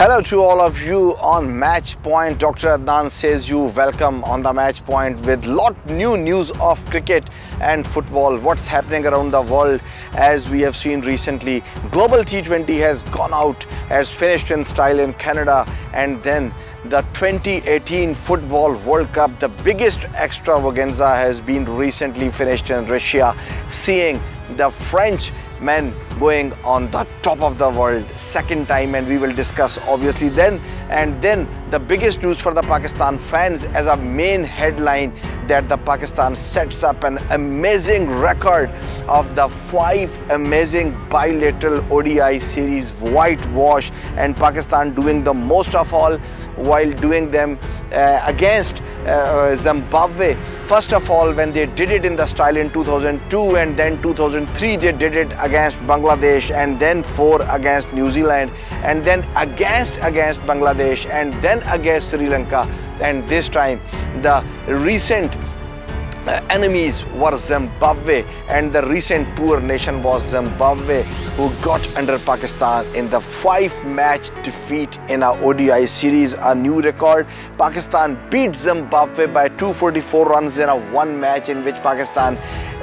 Hello to all of you on Match Point. Dr. Adnan says you welcome on the Match Point with lot new news of cricket and football. What's happening around the world, as we have seen recently. Global T20 has gone out, has finished in style in Canada, and then the 2018 Football World Cup, the biggest extravaganza, has been recently finished in Russia, seeing the French men going on the top of the world second time, and we will discuss obviously then. And then the biggest news for the Pakistan fans as a main headline, that the Pakistan sets up an amazing record of the 5 amazing bilateral ODI series whitewash, and Pakistan doing the most of all while doing them against Zimbabwe. First of all, when they did it in the style in 2002, and then 2003 they did it against Bangladesh, and then 4 against New Zealand, and then against Bangladesh, and then against Sri Lanka, and this time the recent enemies were Zimbabwe, and the recent poor nation was Zimbabwe, who got under Pakistan in the 5-match defeat in a ODI series, a new record. Pakistan beat Zimbabwe by 244 runs in a one match, in which Pakistan,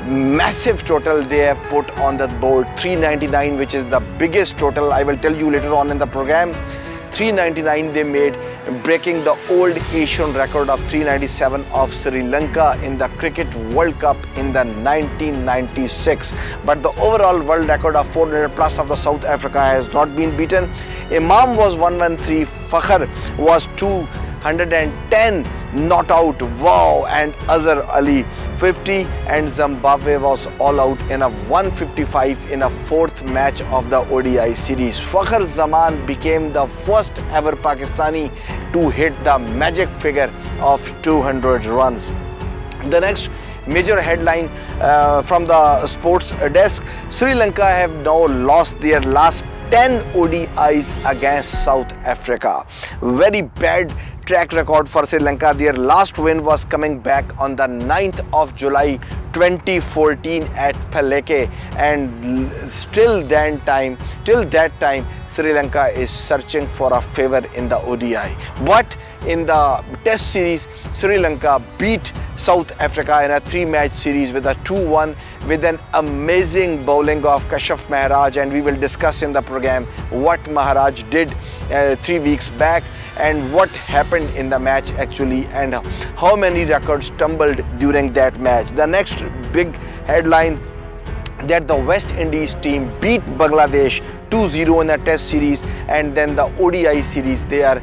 massive total they have put on the board, 399, which is the biggest total. I will tell you later on in the program. 399 they made, breaking the old Asian record of 397 of Sri Lanka in the Cricket World Cup in the 1996. But the overall world record of 400 plus of the South Africa has not been beaten. Imam was 113, Fakhr was 210 not out, wow, and Azhar Ali 50, and Zimbabwe was all out in a 155 in a 4th match of the ODI series. Fakhr Zaman became the first ever Pakistani to hit the magic figure of 200 runs. The next major headline from the sports desk: Sri Lanka have now lost their last 10 ODIs against South Africa. Very bad track record for Sri Lanka. Their last win was coming back on the 9th of July 2014 at Paleke, and till that time Sri Lanka is searching for a favor in the ODI. But in the test series, Sri Lanka beat South Africa in a 3-match series with a 2-1 with an amazing bowling of Kashaf Maharaj, and we will discuss in the program what Maharaj did 3 weeks back, and what happened in the match actually, and how many records tumbled during that match. The next big headline, that the West Indies team beat Bangladesh 2-0 in a test series, and then the ODI series they are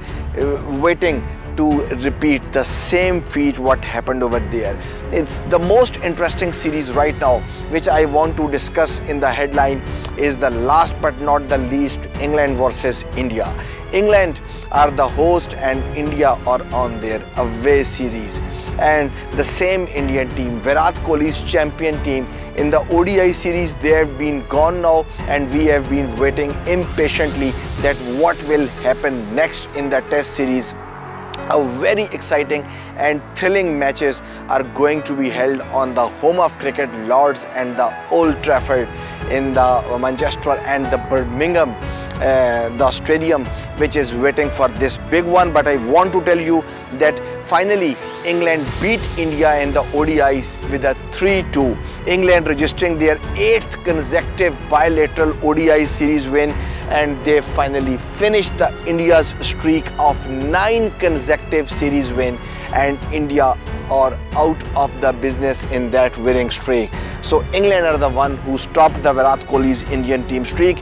waiting to repeat the same feat what happened over there. It's the most interesting series right now, which I want to discuss in the headline, is the last but not the least, England versus India. England are the host and India are on their away series, and the same Indian team, Virat Kohli's champion team, in the ODI series they have been gone now, and we have been waiting impatiently that what will happen next in the test series. A very exciting and thrilling matches are going to be held on the home of cricket, Lords, and the Old Trafford in the Manchester and the Birmingham, the stadium, which is waiting for this big one. But I want to tell you that finally England beat India in the ODIs with a 3-2. England registering their 8th consecutive bilateral ODI series win, and they finally finished the India's streak of 9 consecutive series win, and India are out of the business in that winning streak. So England are the one who stopped the Virat Kohli's Indian team streak.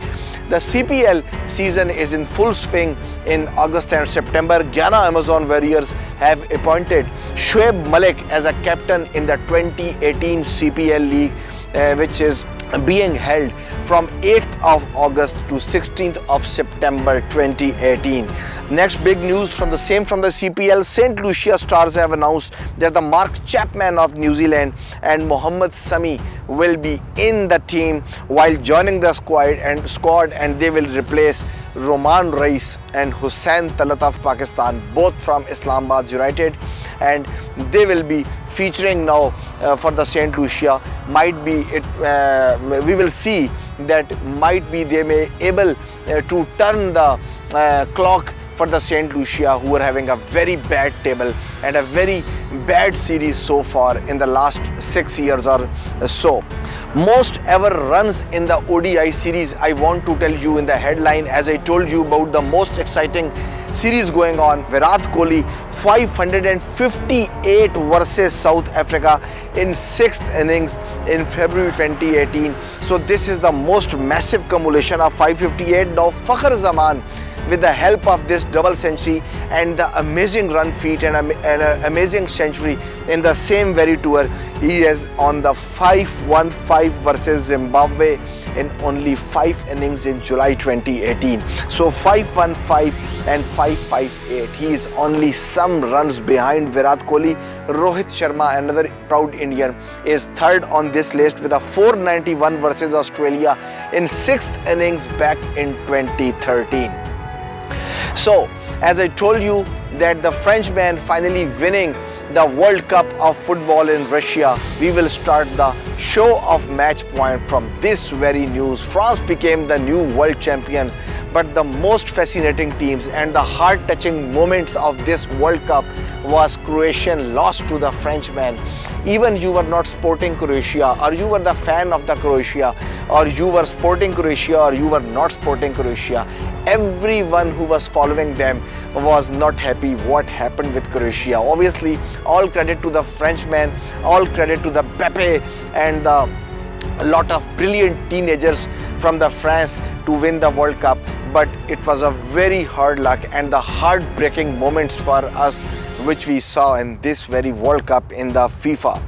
The CPL season is in full swing in August and September. Guyana Amazon Warriors have appointed Shoaib Malik as a captain in the 2018 CPL League, which is being held from 8th of August to 16th of September 2018. Next big news from the CPL, St. Lucia Stars have announced that the Mark Chapman of New Zealand and Mohammad Sami will be in the team while joining the squad, and they will replace Roman Reis and Hussain Talat of Pakistan, both from Islamabad United, and they will be featuring now for the St. Lucia. Might be we will see that might be they may able to turn the clock for the St. Lucia, who are having a very bad table and a very bad series so far in the last 6 years or so. Most ever runs in the ODI series, I want to tell you in the headline, as I told you about the most exciting series going on. Virat Kohli 558 versus South Africa in 6th innings in February 2018. So this is the most massive cumulation of 558. Now Fakhar Zaman, with the help of this double century and the amazing run feat and an amazing century in the same very tour, he is on the 515 versus Zimbabwe in only 5 innings in July 2018. So 515 and 558. He is only some runs behind Virat Kohli. Rohit Sharma, another proud Indian, is third on this list with a 491 versus Australia in 6th innings back in 2013. So, as I told you that the Frenchman finally winning the World Cup of football in Russia, we will start the show of Match Point from this very news. France became the new world champions, but the most fascinating teams and the heart-touching moments of this World Cup was Croatian loss to the Frenchman. Even you were not supporting Croatia, or you were the fan of the Croatia, or you were supporting Croatia, or you were not supporting Croatia, everyone who was following them was not happy what happened with Croatia. Obviously, all credit to the Frenchman, all credit to the Pepe and a lot of brilliant teenagers from the France to win the World Cup. But it was a very hard luck and the heartbreaking moments for us which we saw in this very World Cup in the FIFA.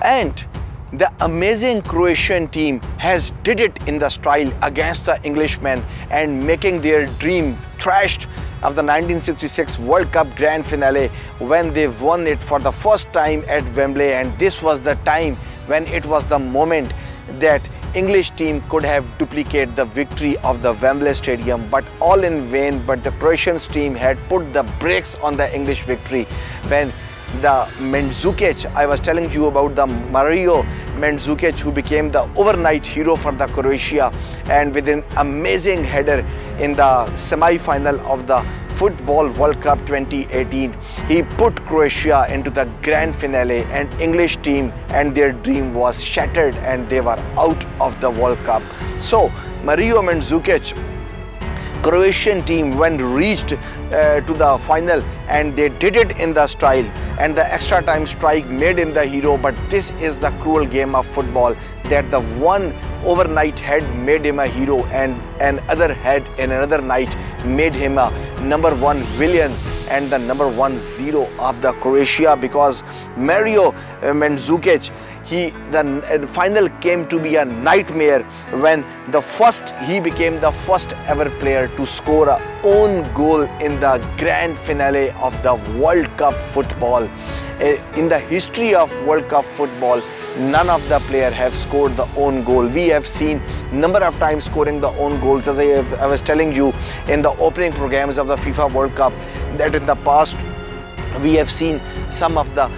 And the amazing Croatian team has did it in the style against the Englishmen and making their dream trashed of the 1966 World Cup Grand Finale when they won it for the first time at Wembley. And this was the time when it was the moment that English team could have duplicated the victory of the Wembley Stadium, but all in vain. But the Croatian team had put the brakes on the English victory when the Mandzukic, I was telling you about the Mario Mandzukic, who became the overnight hero for the Croatia, and with an amazing header in the semi-final of the Football World Cup 2018, he put Croatia into the grand finale, and English team and their dream was shattered and they were out of the World Cup. So Mario Mandzukic, Croatian team, when reached to the final, and they did it in the style, and the extra time strike made him the hero. But this is the cruel game of football, that the one overnight head made him a hero and another head in another night made him a #1 villain and the #10 of the Croatia, because Mario Mandzukic, the final came to be a nightmare when he became the first ever player to score a own goal in the grand finale of the World Cup football. In the history of World Cup football, none of the players have scored the own goal. We have seen number of times scoring the own goals, as I was telling you in the opening programs of the FIFA World Cup, that in the past we have seen some of the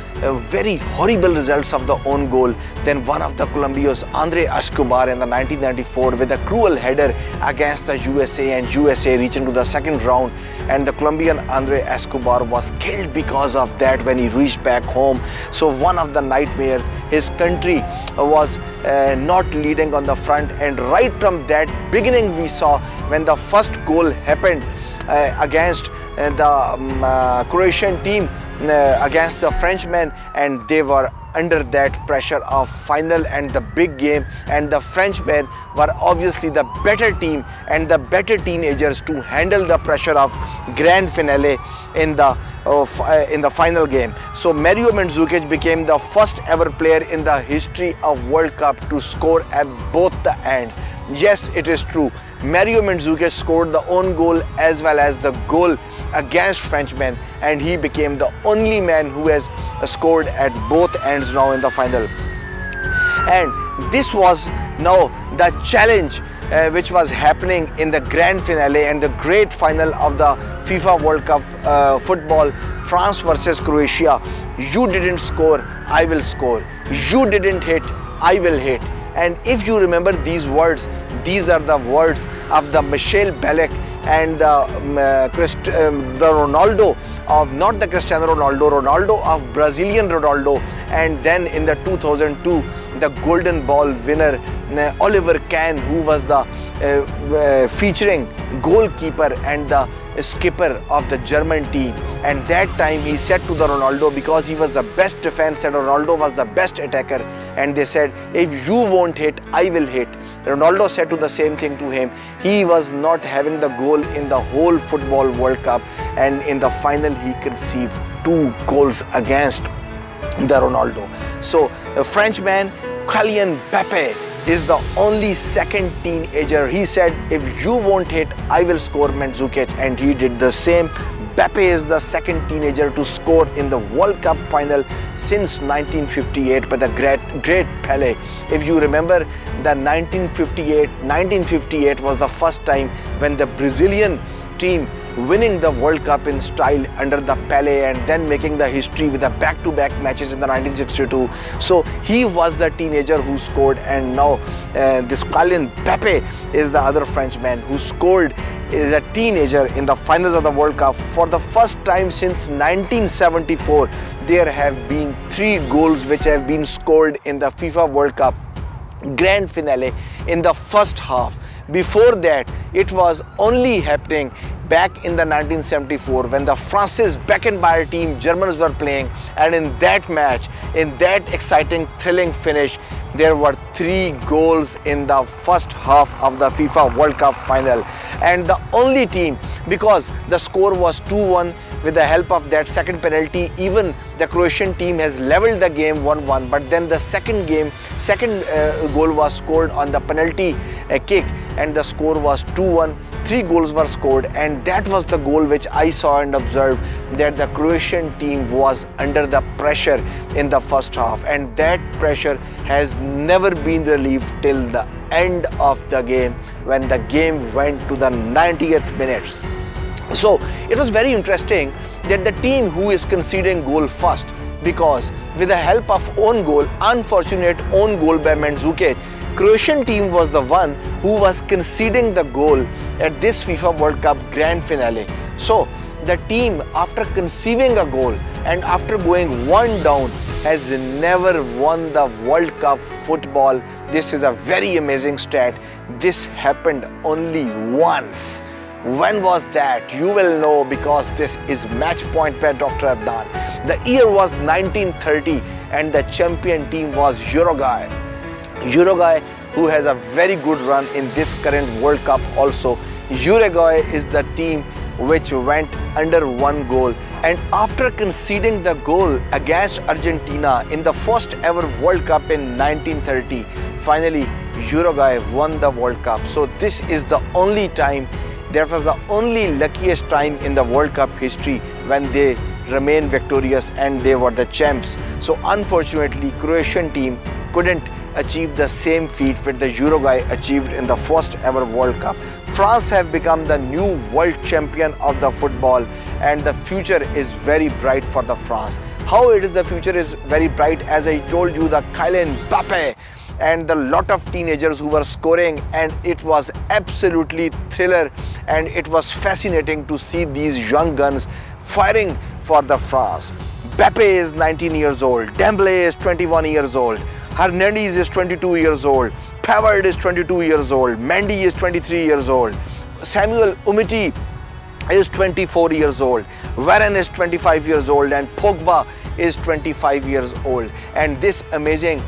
very horrible results of the own goal. Then one of the Colombians, Andre Escobar, in the 1994 with a cruel header against the USA, and USA reaching to the second round, and the Colombian Andre Escobar was killed because of that when he reached back home. So one of the nightmares, his country was not leading on the front, and right from that beginning we saw when the first goal happened against the Croatian team against the Frenchmen, and they were under that pressure of final and the big game, and the Frenchmen were obviously the better team and the better teenagers to handle the pressure of grand finale in the final game. So Mario Mandzukic became the first ever player in the history of World Cup to score at both the ends. Yes, it is true, Mario Mandzukic scored the own goal as well as the goal against Frenchmen, and he became the only man who has scored at both ends now in the final. And this was now the challenge which was happening in the grand finale and the great final of the FIFA World Cup football, France versus Croatia. You didn't score, I will score. You didn't hit, I will hit. And if you remember these words, these are the words of the Michel Ballack and the Ronaldo of, not the Cristiano Ronaldo, Ronaldo of Brazilian Ronaldo, and then in the 2002 the Golden Ball winner Oliver Kahn, who was the featuring goalkeeper and the skipper of the German team. And that time he said to the Ronaldo, because he was the best defense and Ronaldo was the best attacker, and they said, if you won't hit, I will hit. Ronaldo said to the same thing to him. He was not having the goal in the whole Football World Cup, and in the final he conceived 2 goals against the Ronaldo. So the Frenchman Kylian Mbappe is the only second teenager. He said, if you won't hit, I will score, Mandzukic, and he did the same. Mbappe is the second teenager to score in the World Cup final since 1958 by the great Pelé. If you remember, the 1958 was the first time when the Brazilian team winning the World Cup in style under the Pelé, and then making the history with the back-to-back matches in the 1962. So he was the teenager who scored, and now this Kylian Mbappe is the other Frenchman who scored as a teenager in the finals of the World Cup. For the first time since 1974, there have been 3 goals which have been scored in the FIFA World Cup grand finale in the first half. Before that, it was only happening back in the 1974 when the Francis Beckenbauer team Germans were playing, and in that match, in that exciting thrilling finish, there were 3 goals in the first half of the FIFA World Cup final. And the only team, because the score was 2-1, with the help of that second penalty, even the Croatian team has leveled the game 1-1, but then the second goal was scored on the penalty kick, and the score was 2-1. 3 goals were scored, and that was the goal which I saw and observed, that the Croatian team was under the pressure in the first half, and that pressure has never been relieved till the end of the game, when the game went to the 90th minute. So it was very interesting that the team who is conceding goal first, because with the help of own goal, unfortunate own goal by Mandzukic, Croatian team was the one who was conceding the goal at this FIFA World Cup grand finale. So the team, after conceiving a goal and after going 1 down, has never won the World Cup football. This is a very amazing stat. This happened only once. When was that? You will know, because this is Match Point by Dr. Adnan. The year was 1930 and the champion team was Uruguay. Uruguay, who has a very good run in this current World Cup also. Uruguay is the team which went under 1 goal, and after conceding the goal against Argentina in the first ever World Cup in 1930, finally Uruguay won the World Cup. So this is the only time, that was the only luckiest time in the World Cup history when they remained victorious and they were the champs. So unfortunately, Croatian team couldn't achieve the same feat which the Uruguay achieved in the first ever World Cup. France have become the new world champion of the football, and the future is very bright for the France. How it is the future is very bright, as I told you, the Kylian Mbappe and the lot of teenagers who were scoring, and it was absolutely thriller, and it was fascinating to see these young guns firing for the France. Mbappe is 19 years old, Dembélé is 21 years old, Hernandez is 22 years old, Pavard is 22 years old, Mendy is 23 years old, Samuel Umtiti is 24 years old, Varane is 25 years old, and Pogba is 25 years old. And this amazing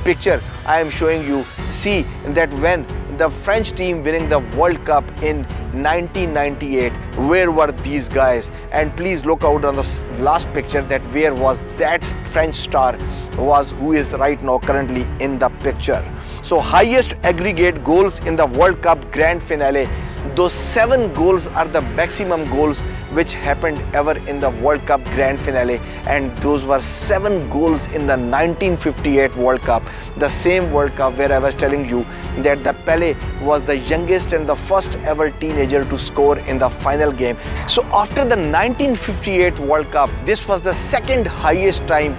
picture I am showing you, see that when the French team winning the World Cup in 1998, where were these guys? And please look out on the last picture, that where was that French star was, who is right now currently in the picture. So highest aggregate goals in the World Cup grand finale. Those 7 goals are the maximum goals which happened ever in the World Cup grand finale, and those were 7 goals in the 1958 World Cup, the same World Cup where I was telling you that the Pelé was the youngest and the first ever teenager to score in the final game. So after the 1958 World Cup, this was the second highest time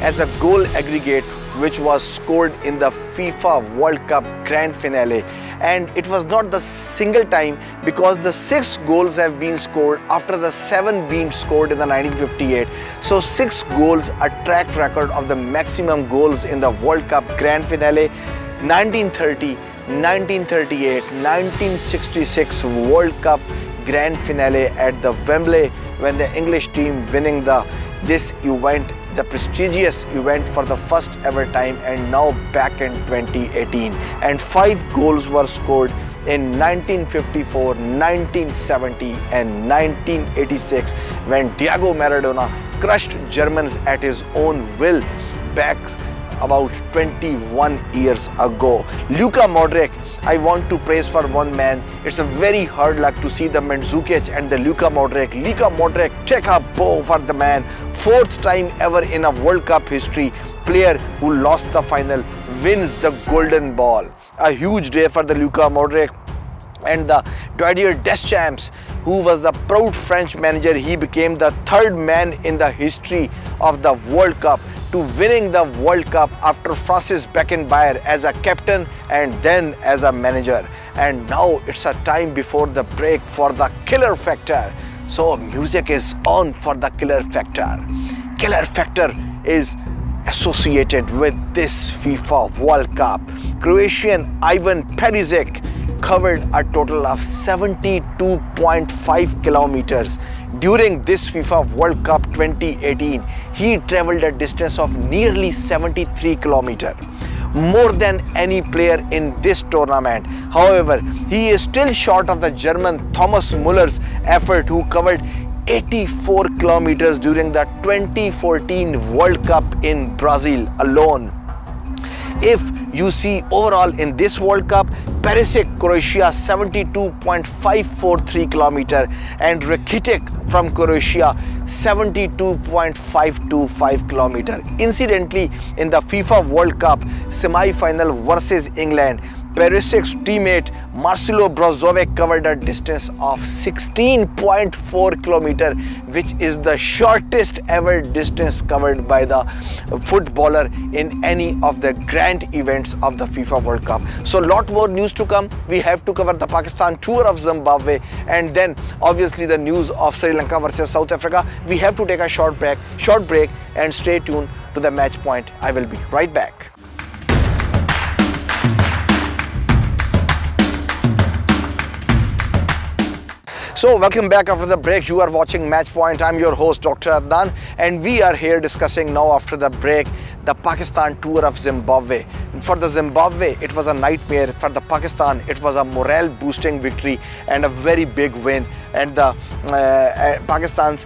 as a goal aggregate which was scored in the FIFA World Cup Grand Finale. And it was not the single time, because the 6 goals have been scored after the 7 being scored in the 1958. So 6 goals, a track record of the maximum goals in the World Cup Grand Finale. 1930, 1938, 1966 World Cup Grand Finale at the Wembley, when the English team winning this event, the prestigious event, for the first ever time, and now back in 2018. And 5 goals were scored in 1954, 1970 and 1986, when Diego Maradona crushed Germans at his own will back about 21 years ago. Luka Modric, I want to praise for one man. It's a very hard luck to see the Mandzukic and the Luka Modric. Luka Modric, take a bow for the man. 4th time ever in a World Cup history, player who lost the final wins the golden ball. A huge day for the Luka Modric. And the Didier Deschamps, who was the proud French manager, he became the 3rd man in the history of the World Cup to winning the World Cup after Francis Beckenbauer as a captain and then as a manager. And now it's a time before the break for the killer factor. So music is on for the killer factor. Killer factor is associated with this FIFA World Cup. Croatian Ivan Perisic covered a total of 72.5 kilometers during this FIFA World Cup 2018. He traveled a distance of nearly 73 kilometers, more than any player in this tournament. However, he is still short of the German Thomas Muller's effort, who covered 84 kilometers during the 2014 World Cup in Brazil alone. If you see overall in this World Cup, Perisic, Croatia 72.543 kilometer, and Rakitic from Croatia 72.525 kilometer. Incidentally, in the FIFA World Cup semi-final versus England, Perisic's teammate Marcelo Brozovic covered a distance of 16.4 km, which is the shortest ever distance covered by the footballer in any of the grand events of the FIFA World Cup. So a lot more news to come. We have to cover the Pakistan tour of Zimbabwe, and then obviously the news of Sri Lanka versus South Africa. We have to take a short break, and stay tuned to the match point. I will be right back. So welcome back after the break. You are watching Match Point. I'm your host Dr. Adnan, and we are here discussing now after the break the Pakistan tour of Zimbabwe. For the Zimbabwe, it was a nightmare. For the Pakistan, it was a morale boosting victory and a very big win. And the Pakistan's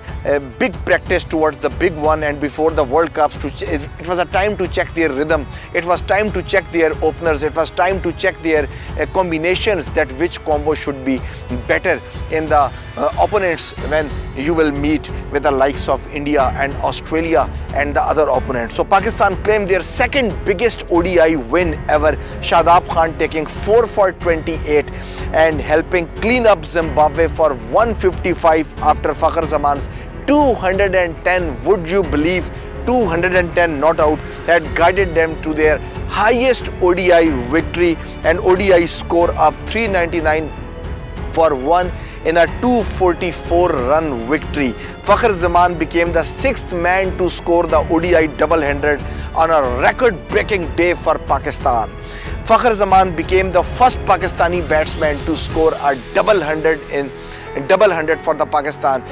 big practice towards the big one, and before the World Cups, it was a time to check their rhythm. It was time to check their openers. It was time to check their combinations, that which combo should be better in the opponents when you will meet with the likes of India and Australia and the other opponents. So Pakistan claimed their second biggest ODI win ever, Shadab Khan taking 4 for 28 and helping clean up Zimbabwe for 155 after Fakhar Zaman's 210. Would you believe 210 not out had guided them to their highest ODI victory, and ODI score of 399 for 1 in a 244 run victory. Fakhar Zaman became the 6th man to score the ODI double-hundred on a record-breaking day for Pakistan. Fakhar Zaman became the first Pakistani batsman to score a double-hundred for the Pakistan.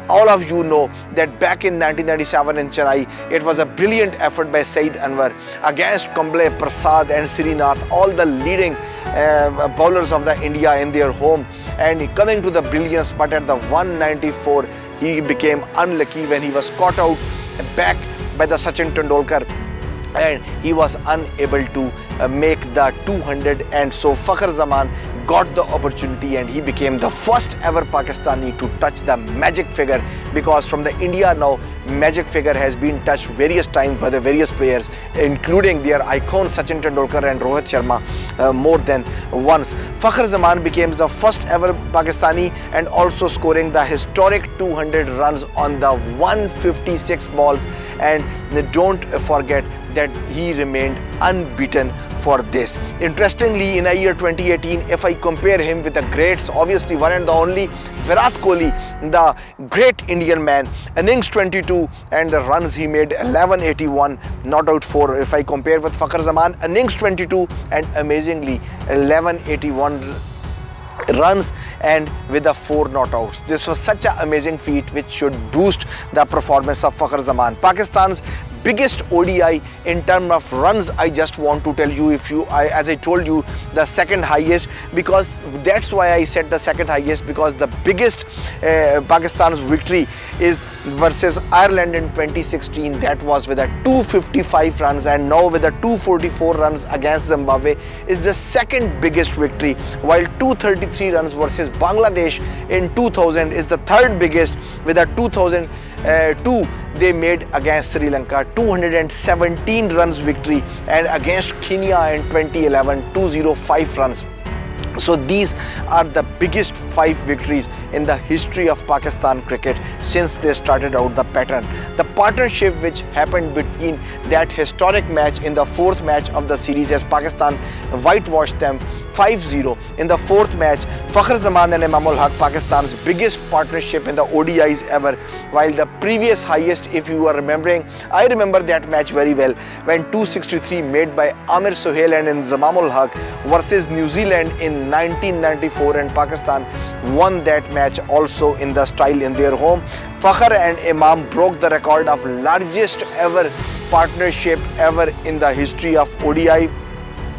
All of you know that back in 1997 in Chennai, it was a brilliant effort by Saeed Anwar against Kumble, Prasad and Srinath, all the leading bowlers of the India in their home, and coming to the brilliance, but at the 194 he became unlucky when he was caught out back by the Sachin Tendulkar, and he was unable to make the 200, and so Fakhar Zaman got the opportunity and he became the first ever Pakistani to touch the magic figure, because from the India now magic figure has been touched various times by the various players, including their icon Sachin Tendulkar and Rohit Sharma more than once. Fakhar Zaman became the first ever Pakistani and also scoring the historic 200 runs on the 156 balls, and don't forget that he remained unbeaten for this. Interestingly, in a year 2018, if I compare him with the greats, obviously one and the only Virat Kohli, the great Indian man, innings 22 and the runs he made 1181, not out 4. If I compare with Fakhar Zaman, innings 22 and amazingly 1181 runs and with the 4 not outs. This was such an amazing feat which should boost the performance of Fakhar Zaman. Pakistan's biggest ODI in terms of runs, I just want to tell you, as I told you, the second highest, because that's why I said the second highest, because the biggest Pakistan's victory is versus Ireland in 2016. That was with a 255 runs, and now with a 244 runs against Zimbabwe is the second biggest victory, while 233 runs versus Bangladesh in 2000 is the third biggest with a 2002 they made against Sri Lanka, 217 runs victory, and against Kenya in 2011, 205 runs. So these are the biggest 5 victories in the history of Pakistan cricket since they started out the pattern. The partnership which happened between that historic match in the 4th match of the series, as Pakistan whitewashed them 5-0 in the 4th match. Fakhar Zaman and Imam-ul Haq, Pakistan's biggest partnership in the ODIs ever, while the previous highest, if you are remembering, I remember that match very well, when 263 made by Amir Sohail and Imam-ul Haq versus New Zealand in 1994, and Pakistan won that match also in the style in their home. Fakhar and Imam broke the record of largest ever partnership ever in the history of ODI.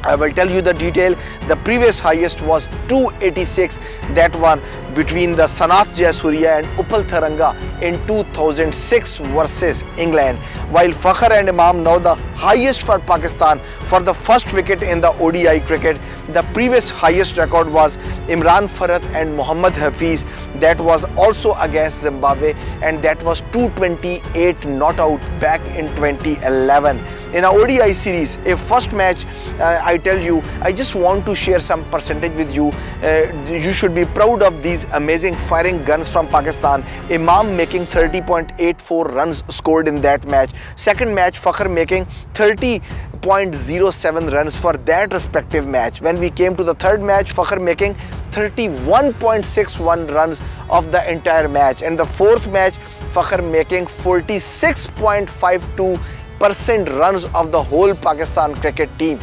I will tell you the detail. The previous highest was 286, that one between the Sanath Jayasuriya and Upal Tharanga in 2006 versus England, while Fakhar and Imam now the highest for Pakistan for the first wicket in the ODI cricket. The previous highest record was Imran Farhat and Mohammad Hafiz, that was also against Zimbabwe, and that was 228 not out back in 2011. In a ODI series, a first match, I tell you, I just want to share some percentage with you. You should be proud of these amazing firing guns from Pakistan. Imam making 30.84 runs scored in that match. Second match, Fakhar making 30.07 runs for that respective match. When we came to the third match, Fakhar making 31.61 runs of the entire match, and the fourth match, Fakhar making 46.52% runs of the whole Pakistan cricket team.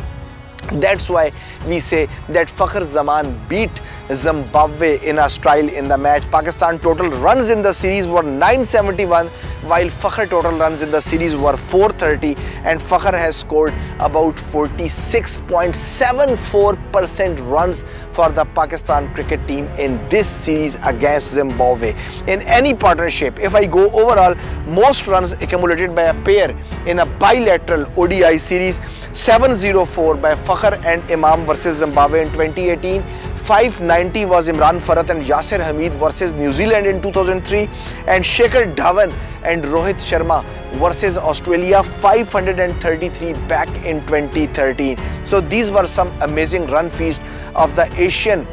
That's why we say that Fakhar Zaman beat Zimbabwe in a style in the match. Pakistan total runs in the series were 971, while Fakhar total runs in the series were 430, and Fakhar has scored about 46.74% runs for the Pakistan cricket team in this series against Zimbabwe. In any partnership, if I go overall, most runs accumulated by a pair in a bilateral ODI series, 704 by Fakhar and Imam versus Zimbabwe in 2018. 590 was Imran Farhat and Yasir Hamid versus New Zealand in 2003, and Shikhar Dhawan and Rohit Sharma versus Australia 533 back in 2013. So these were some amazing run feast of the Asian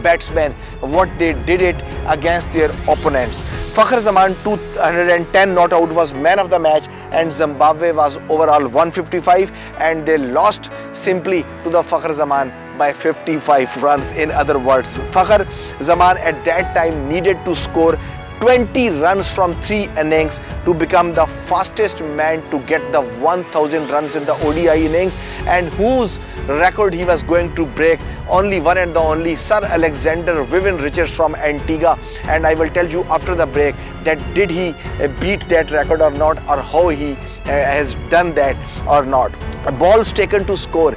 batsmen, what they did it against their opponents. Fakhar Zaman 210 not out was man of the match, and Zimbabwe was overall 155, and they lost simply to the Fakhar Zaman by 55 runs. In other words, Fakhar Zaman at that time needed to score 20 runs from 3 innings to become the fastest man to get the 1000 runs in the ODI innings, and whose record he was going to break, only one and the only Sir Alexander Vivian Richards from Antigua. And I will tell you after the break that did he beat that record or not, or how he has done that or not. Balls taken to score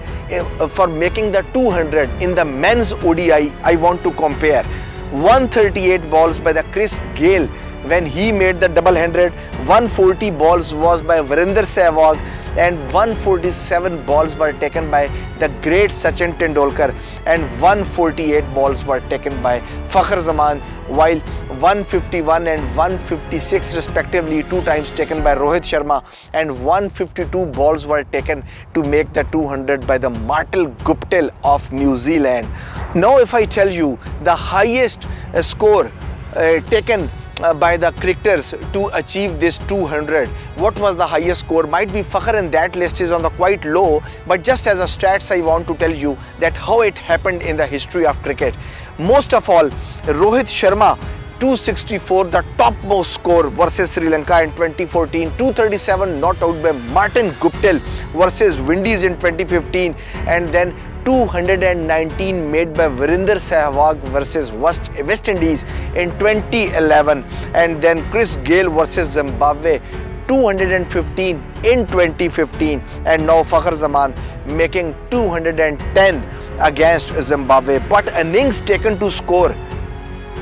for making the 200 in the men's ODI, I want to compare. 138 balls by the Chris Gayle when he made the double-hundred, 140 balls was by Virender Sehwag, and 147 balls were taken by the great Sachin Tendulkar, and 148 balls were taken by Fakhar Zaman, while 151 and 156 respectively 2 times taken by Rohit Sharma, and 152 balls were taken to make the 200 by the Martel Guptill of New Zealand. Now if I tell you the highest score taken by the cricketers to achieve this 200. What was the highest score? Might be Fakhar in that list is on the quite low, but just as a stats I want to tell you that how it happened in the history of cricket. Most of all, Rohit Sharma 264, the topmost score versus Sri Lanka in 2014, 237 not out by Martin Guptill versus Windies in 2015, and then 219 made by Virender Sehwag versus West Indies in 2011, and then Chris Gayle versus Zimbabwe 215 in 2015, and now Fakhar Zaman making 210 against Zimbabwe. But innings taken to score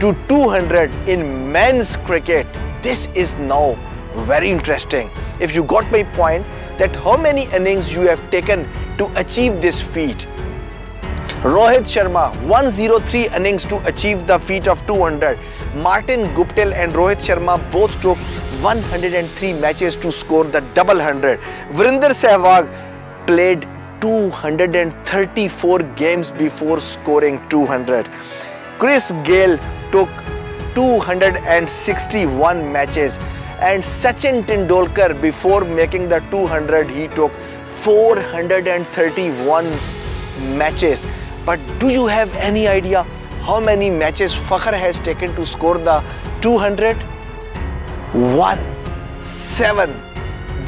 to 200 in men's cricket, this is now very interesting. If you got my point, that how many innings you have taken to achieve this feat. Rohit Sharma 103 innings to achieve the feat of 200. Martin Guptill and Rohit Sharma both took 103 matches to score the double 100. Virender Sehwag played 234 games before scoring 200. Chris Gayle took 261 matches, and Sachin Tendulkar, before making the 200, he took 431 matches. But do you have any idea how many matches Fakhar has taken to score the 200? 7.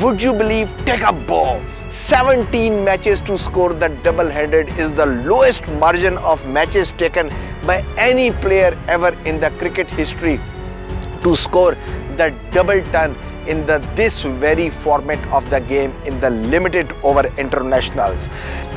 Would you believe? Take a bow. 17 matches to score the double-headed is the lowest margin of matches taken by any player ever in the cricket history to score the double ton in this very format of the game in the limited over internationals.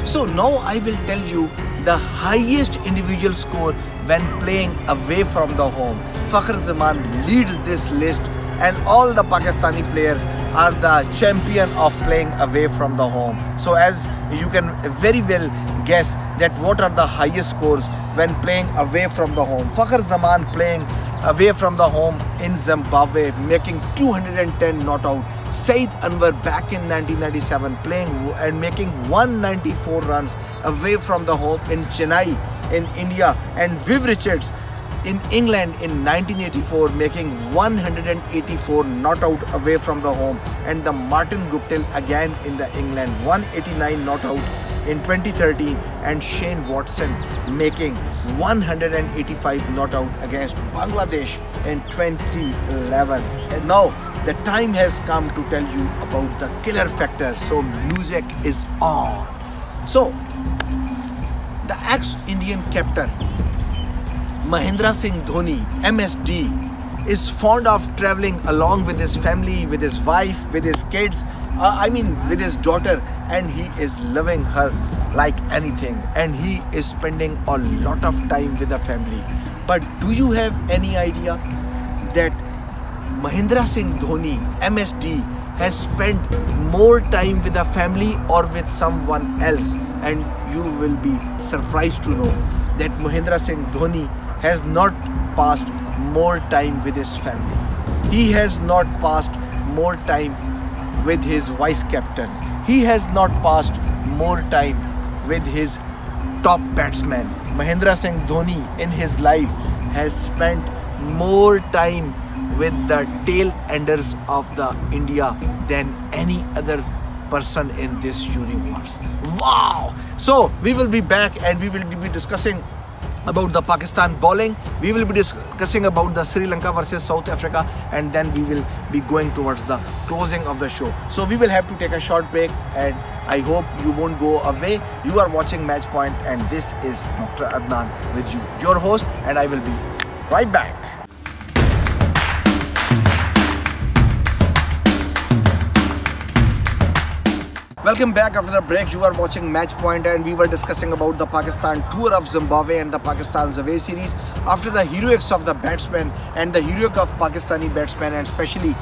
So now I will tell you the highest individual score when playing away from the home. Fakhar Zaman leads this list, and all the Pakistani players are the champion of playing away from the home. So as you can very well guess that what are the highest scores when playing away from the home. Fakhar Zaman playing away from the home in Zimbabwe, making 210 not out. Saeed Anwar back in 1997 playing and making 194 runs away from the home in Chennai in India, and Viv Richards in England in 1984 making 184 not out away from the home, and the Martin Guptill again in the England 189 not out in 2013, and Shane Watson making 185 not out against Bangladesh in 2011. And now the time has come to tell you about the killer factor, so music is on. So the ex-Indian captain Mahendra Singh Dhoni, MSD, is fond of traveling along with his family, with his wife, with his kids, with his daughter, and he is loving her like anything, and he is spending a lot of time with the family. But do you have any idea that Mahendra Singh Dhoni, MSD, has spent more time with the family or with someone else? And you will be surprised to know that Mahendra Singh Dhoni has not passed more time with his family. He has not passed more time with his vice captain. He has not passed more time with his top batsman. Mahendra Singh Dhoni in his life has spent more time with the tail enders of the India than any other person in this universe. Wow! So we will be back and we will be discussing about the Pakistan bowling. We will be discussing about the Sri Lanka versus South Africa, and then we will be going towards the closing of the show. So we will have to take a short break, and I hope you won't go away. You are watching Match Point, and this is Dr. Adnan with you, your host, and I will be right back. Welcome back after the break. You are watching Match Point, and we were discussing about the Pakistan tour of Zimbabwe and the Pakistan's away series. After the heroics of the batsmen and the heroic of Pakistani batsmen, and especially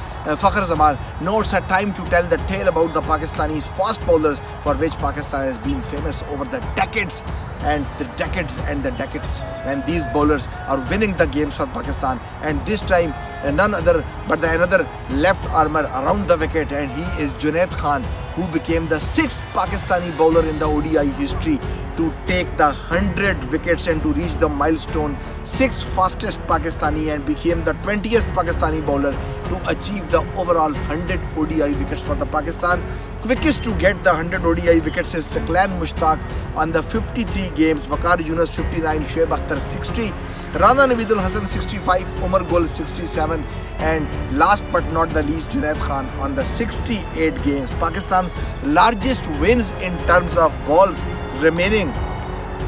Fakhar Zaman, now it's a time to tell the tale about the Pakistani fast bowlers, for which Pakistan has been famous over the decades and the decades and the decades, when these bowlers are winning the games for Pakistan. And this time none other but another left armour around the wicket, and he is Junaid Khan, who became the 6th Pakistani bowler in the ODI history to take the 100 wickets and to reach the milestone 6th fastest Pakistani and became the 20th Pakistani bowler to achieve the overall 100 ODI wickets for the Pakistan. Quickest to get the 100 ODI wickets is Saqlain Mushtaq on the 53 games, Waqar Younis 59, Shoaib Akhtar 60, Rana Naveedul Hasan 65, Umar Gul 67, and last but not the least Junaid Khan on the 68 games. Pakistan's largest wins in terms of balls remaining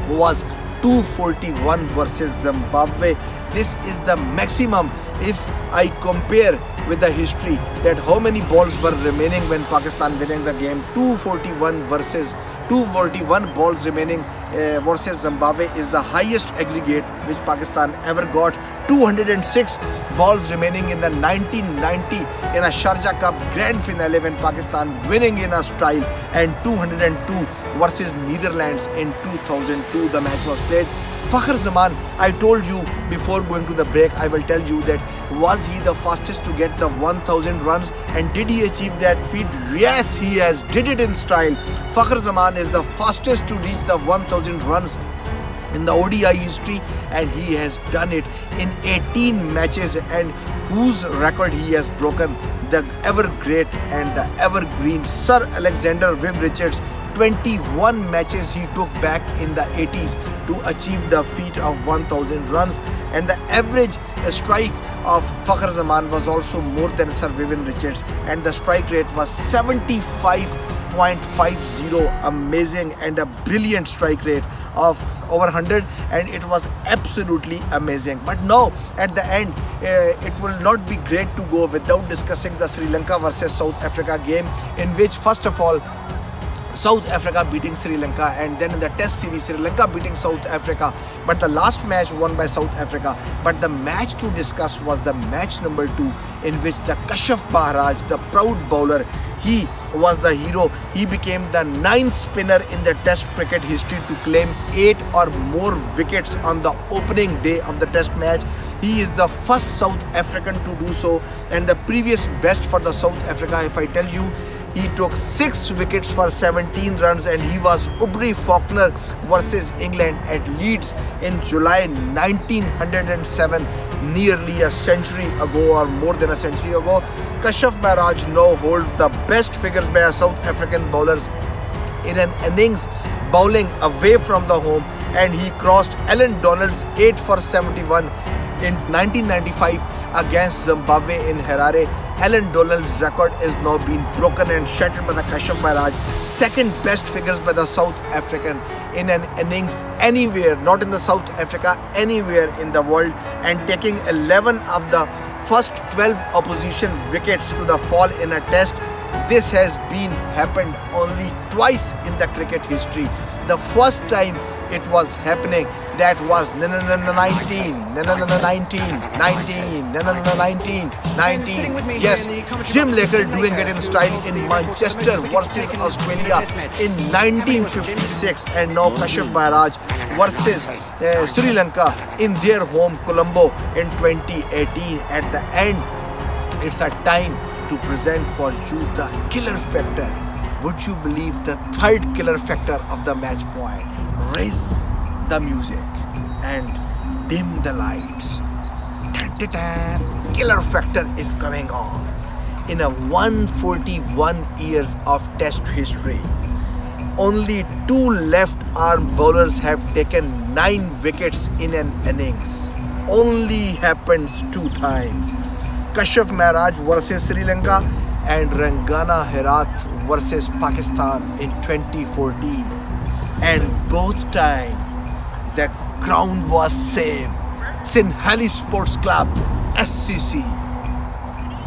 was 241 versus Zimbabwe. This is the maximum if I compare with the history that how many balls were remaining when Pakistan winning the game. 241 balls remaining versus Zimbabwe is the highest aggregate which Pakistan ever got. 206 balls remaining in the 1990 in a Sharjah Cup grand finale when Pakistan winning in a style, and 202 versus Netherlands in 2002 the match was played. Fakhar Zaman, I told you before going to the break, I will tell you that was he the fastest to get the 1000 runs and did he achieve that feat? Yes, he has did it in style. Fakhar Zaman is the fastest to reach the 1000 runs in the ODI history, and he has done it in 18 matches, and whose record he has broken, the ever great and the evergreen Sir Alexander Viv Richards. 21 matches he took back in the 80s to achieve the feat of 1000 runs, and the average strike of Fakhar Zaman was also more than Sir Vivian Richards, and the strike rate was 75.50, amazing, and a brilliant strike rate of over 100, and it was absolutely amazing. But now at the end it will not be great to go without discussing the Sri Lanka versus South Africa game, in which first of all South Africa beating Sri Lanka, and then in the test series Sri Lanka beating South Africa, but the last match won by South Africa. But the match to discuss was the match number 2, in which the Kashaf Maharaj, the proud bowler, he was the hero. He became the 9th spinner in the test cricket history to claim 8 or more wickets on the opening day of the test match. He is the first South African to do so, and the previous best for the South Africa, if I tell you, he took 6 wickets for 17 runs, and he was Aubrey Faulkner versus England at Leeds in July 1907, nearly a century ago or more than a century ago. Kashaf Maharaj now holds the best figures by South African bowlers in an innings bowling away from the home, and he crossed Alan Donald's 8 for 71 in 1995 against Zimbabwe in Harare. Alan Donald's record is now being broken and shattered by the Kashaf Maharaj. Second best figures by the South African in an innings anywhere, not in the South Africa, anywhere in the world, and taking 11 of the first 12 opposition wickets to the fall in a test. This has been happened only twice in the cricket history. The first time it was happening, that was 19, yes, Jim Laker doing it in style in Manchester versus Australia in 1956, and now Kashaf Maharaj versus Sri Lanka in their home Colombo in 2018. At the end, it's a time to present for you the killer factor. Would you believe the third killer factor of the match point? Raise the music and dim the lights. Killer factor is coming on. In a 141 years of test history, only 2 left arm bowlers have taken 9 wickets in an innings. Only happens 2 times. Kashaf Maharaj versus Sri Lanka and Rangana Herath versus Pakistan in 2014. And both time the ground was same. Sinhalli Sports Club, SCC.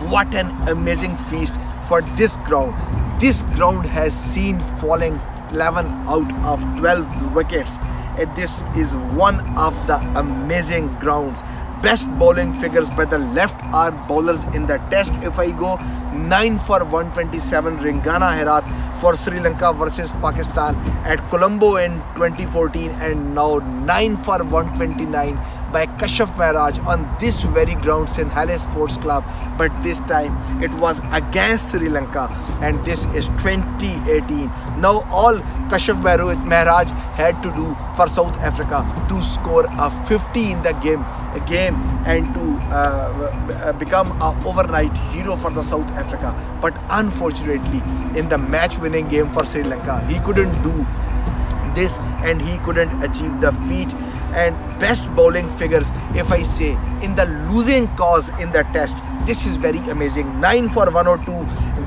What an amazing feast for this ground. This ground has seen falling 11 out of 12 wickets. And this is one of the amazing grounds. Best bowling figures by the left arm bowlers in the test. If I go 9 for 127 Rangana Herath for Sri Lanka versus Pakistan at Colombo in 2014, and now 9 for 129 by Kashyap Maharaj on this very ground, Sinhala Sports Club, but this time it was against Sri Lanka, and this is 2018. Now all Kashyap Maharaj had to do for South Africa to score a 50 in the game and to become an overnight hero for the South Africa. But unfortunately, in the match-winning game for Sri Lanka, he couldn't do this and he couldn't achieve the feat. And best bowling figures, if I say, in the losing cause in the test, this is very amazing. 9 for 102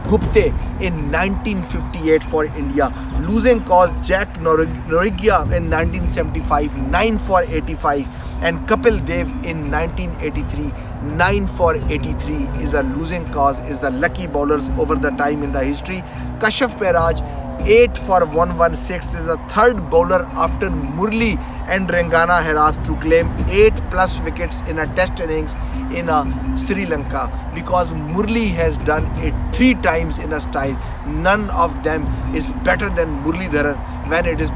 Gupte in 1958 for India. Losing cause Jack Norregia in 1975, 9 for 85. And Kapil Dev in 1983, 9 for 83 is a losing cause, is the lucky bowlers over the time in the history. Kashyap Maharaj 8 for 116 is a third bowler after Murli and Rengana Herath to claim 8+ wickets in a test innings in Sri Lanka, because Murli has done it 3 times in a style. None of them is better than Muralidharan when it is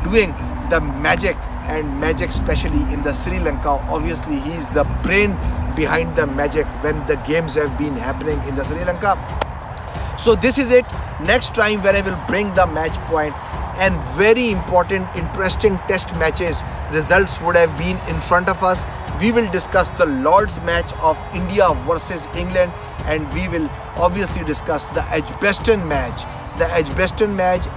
doing the magic, and magic especially in the Sri Lanka. Obviously he is the brain behind the magic when the games have been happening in the Sri Lanka. So this is it. Next time when I will bring the match point and very important interesting test matches results would have been in front of us. We will discuss the Lord's match of India versus England, and we will obviously discuss the Edgbaston match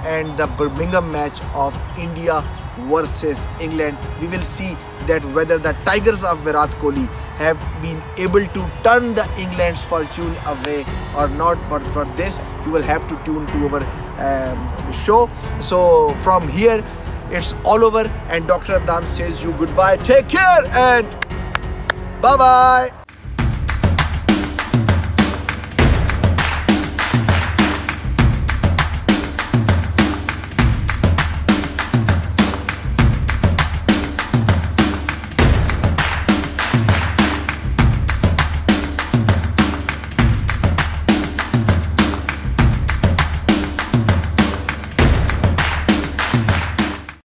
and the Birmingham match of India versus England. We will see that whether the Tigers of Virat Kohli have been able to turn the England's fortune away or not. But for this you will have to tune to our show. So from here it's all over, and Dr. Adnan says you goodbye. Take care and bye bye.